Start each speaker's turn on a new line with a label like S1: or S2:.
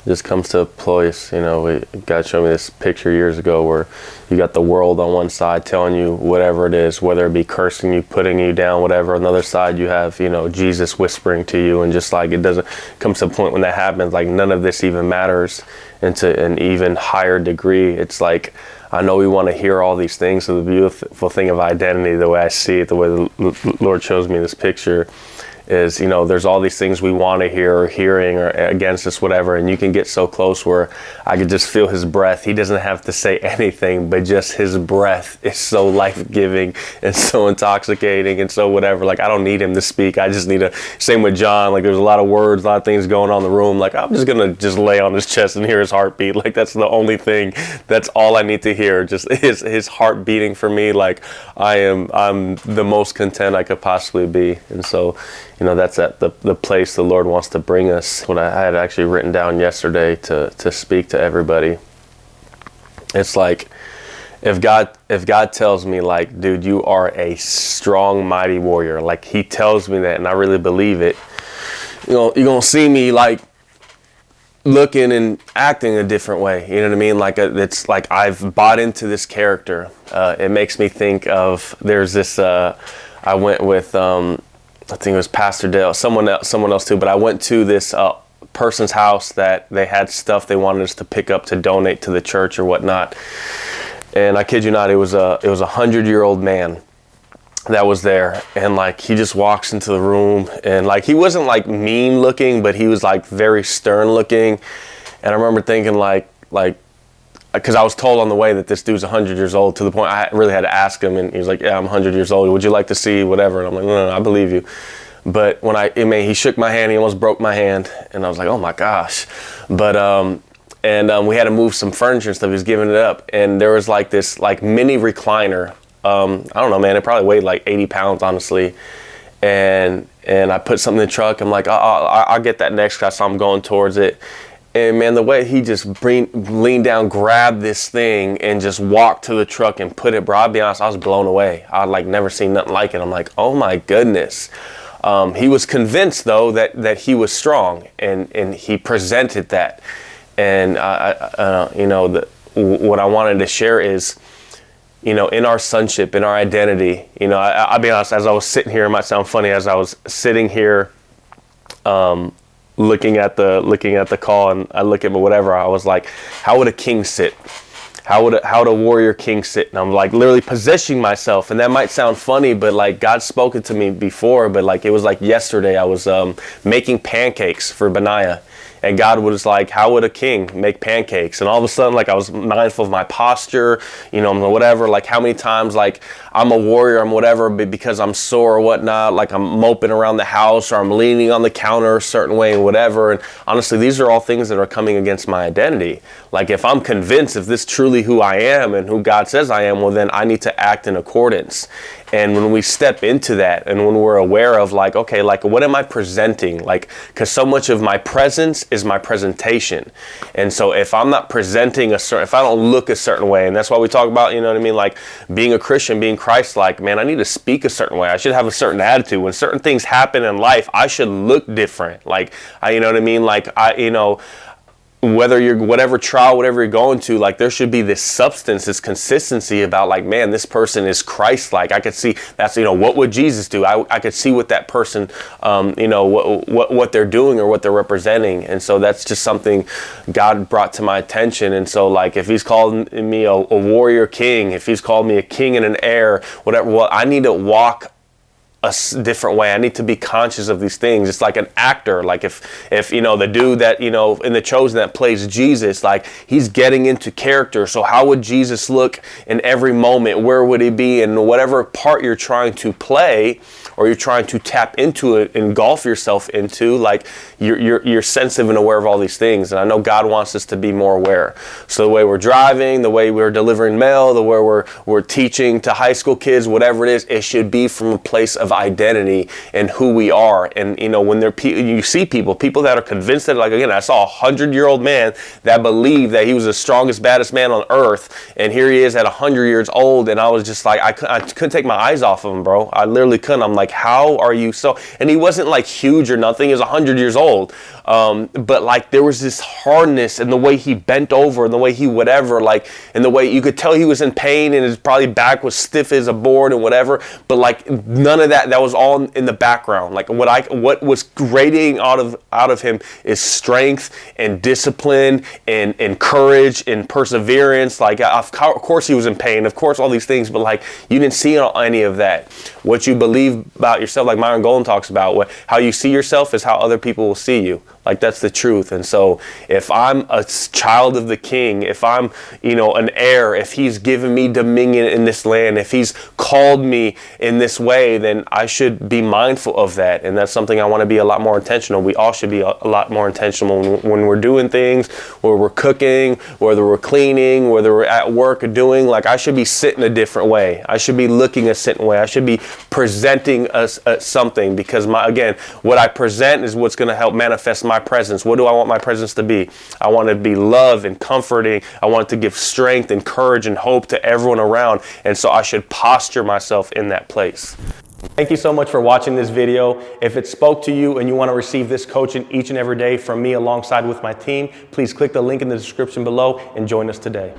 S1: just comes to a place, God showed me this picture years ago where you got the world on one side telling you whatever it is, whether it be cursing you, putting you down, whatever. On the other side, you have, Jesus whispering to you, and just like it doesn't come to a point when that happens, like none of this even matters. And to an even higher degree, it's like, I know we want to hear all these things. So the beautiful thing of identity, the way I see it, the way the Lord shows me this picture, is, there's all these things we want to hear or hearing or against us, whatever. And you can get so close where I could just feel his breath. He doesn't have to say anything, but just his breath is so life-giving and so intoxicating and so whatever. Like, I don't need him to speak. I just need same with John. Like, there's a lot of words, a lot of things going on in the room. Like, I'm just going to just lay on his chest and hear his heartbeat. Like, that's the only thing. That's all I need to hear. Just his heart beating for me. Like, I'm the most content I could possibly be. And so, that's at the place the Lord wants to bring us. What I had actually written down yesterday to speak to everybody. It's like, if God tells me, like, dude, you are a strong, mighty warrior, like he tells me that, and I really believe it, you're going to see me like looking and acting a different way. You know what I mean? Like, it's like I've bought into this character. It makes me think of, there's this, I went with, I think it was Pastor Dale, someone else too, but I went to this person's house that they had stuff they wanted us to pick up to donate to the church or whatnot. And I kid you not, it was a 100-year-old man that was there, and like he just walks into the room, and like he wasn't like mean looking, but he was like very stern looking. And I remember thinking like because I was told on the way that this dude's 100 years old, to the point I really had to ask him, and he was like, yeah, I'm 100 years old. Would you like to see whatever? And I'm like, no, I believe you. But when he shook my hand, he almost broke my hand, and I was like, oh my gosh. But we had to move some furniture and stuff. He was giving it up, and there was like this like mini recliner. I don't know, man. It probably weighed like 80 pounds, honestly. And I put something in the truck. I'm like, I'll get that next class. So I'm going towards it. And man, the way he just leaned down, grabbed this thing, and just walked to the truck and put it, bro, I'll be honest, I was blown away. I'd like never seen nothing like it. I'm like, oh my goodness. He was convinced though that he was strong, and he presented that. And what I wanted to share is, in our sonship, in our identity, I'll be honest, as I was sitting here, it might sound funny, as I was sitting here, looking at the call, and I look at whatever, I was like, how would a king sit? How would a warrior king sit? And I'm like literally positioning myself, and that might sound funny, but like God's spoken to me before, but like it was like yesterday I was making pancakes for Benaiah. And God was like, how would a king make pancakes? And all of a sudden, like, I was mindful of my posture, whatever, like how many times, like, I'm a warrior, I'm whatever, but because I'm sore or whatnot, like I'm moping around the house, or I'm leaning on the counter a certain way and whatever. And honestly, these are all things that are coming against my identity. Like, if I'm convinced if this is truly who I am and who God says I am, well, then I need to act in accordance. And when we step into that, and when we're aware of like, okay, like what am I presenting? Like, because so much of my presence is my presentation. And so if I'm not presenting if I don't look a certain way, and that's why we talk about, like being a Christian, being Christ-like, man, I need to speak a certain way. I should have a certain attitude. When certain things happen in life, I should look different. Like, whether you're whatever trial, whatever you're going to, like there should be this substance, this consistency about like, man, this person is Christ-like. I could see that's, what would Jesus do? I could see what that person, what they're doing or what they're representing. And so that's just something God brought to my attention. And so like, if he's called me a warrior king, if he's called me a king and an heir, whatever, well, I need to walk a different way. I need to be conscious of these things. It's like an actor. Like if the dude that, in The Chosen that plays Jesus, like he's getting into character. So how would Jesus look in every moment? Where would he be? And whatever part you're trying to play or you're trying to tap into it, engulf yourself into, like you're sensitive and aware of all these things. And I know God wants us to be more aware. So the way we're driving, the way we're delivering mail, the way we're teaching to high school kids, whatever it is, it should be from a place of of identity and who we are. And, you know, when you see people that are convinced that, like, again, I saw a 100-year-old man that believed that he was the strongest, baddest man on earth. And here he is at 100 years old. And I was just like, I couldn't take my eyes off of him, bro. I literally couldn't. I'm like, how are you so? And he wasn't like huge or nothing. He was 100 years old. But like, there was this hardness in the way he bent over and the way he whatever, like, and the way you could tell he was in pain and his probably back was stiff as a board and whatever. But like, none of that was all in the background. Like, what was radiating out of him is strength and discipline and courage and perseverance. Like, of course he was in pain, of course all these things, but like, you didn't see any of that. What you believe about yourself, like Myron Golden talks about, how you see yourself is how other people will see you. Like, that's the truth. And so if I'm a child of the King, if I'm, you know, an heir, if he's given me dominion in this land, if he's called me in this way, then I should be mindful of that. And that's something I want to be a lot more intentional. We all should be a lot more intentional when we're doing things, where we're cooking, whether we're cleaning, whether we're at work or doing, like, I should be sitting a different way. I should be looking a certain way. I should be presenting us something, because again, what I present is what's going to help manifest my presence. What do I want my presence to be? I want to be love and comforting. I want to give strength and courage and hope to everyone around. And so I should posture myself in that place. Thank you so much for watching this video. If it spoke to you and you want to receive this coaching each and every day from me alongside with my team, please click the link in the description below and join us today.